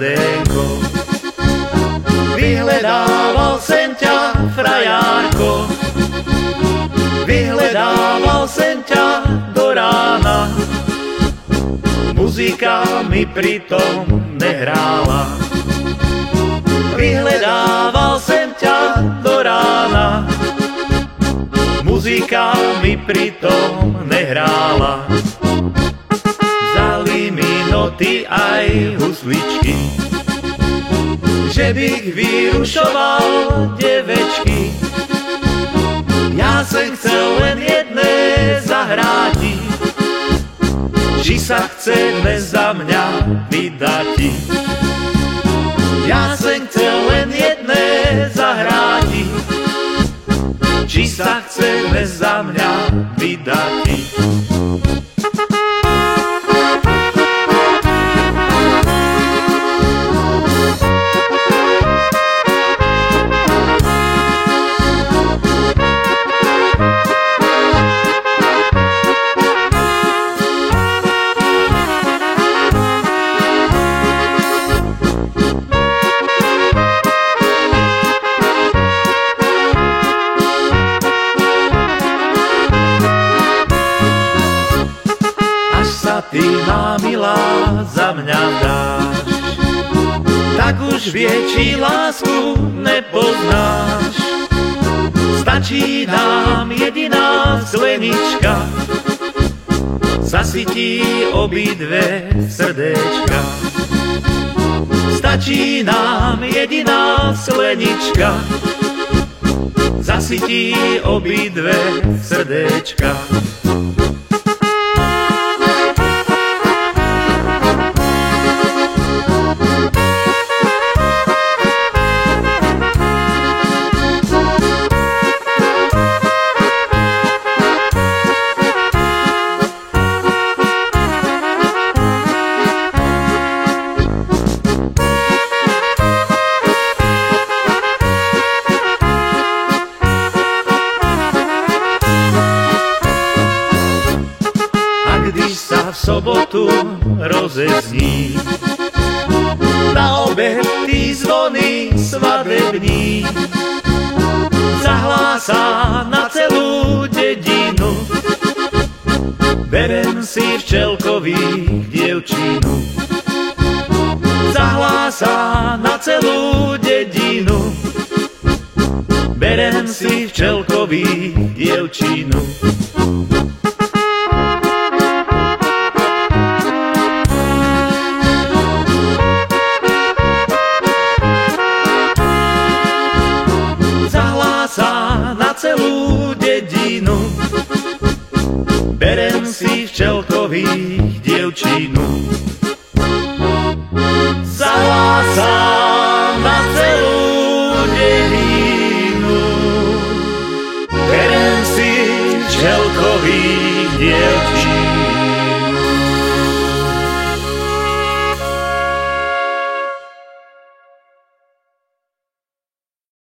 srdenko. Vyhledával sem ťa, frajárko, vyhledával sem ťa do rána. Muzika mi pritom nehrála. Vyhledával sem ťa do rána. Muzika mi pritom nehrála. Vzali mi noty aj husličky, že bych vyrušoval devečky. Ja sem chcel len jedné zahráti, či sa chceme za mňa vydati. Ja sem chcel len jedné zahráti, či sa chceme za mňa vydati. Ty má milá za mňa dáš, tak už väčší lásku nepoznáš. Stačí nám jediná sklenička, zasytí obidve srdéčka. Stačí nám jediná sklenička, zasytí obidve srdéčka. Když sa v sobotu rozezní na obed tí zvony svadební, zahlásá na celú dedinu, berem si včelkových dievčinu. Zahlásá na celú dedinu, berem si včelkových dievčinu. Na celú dedinu, berem si včelkových dievčinu. Zahlásá na celú dedinu, berem si včelkových dievčinu.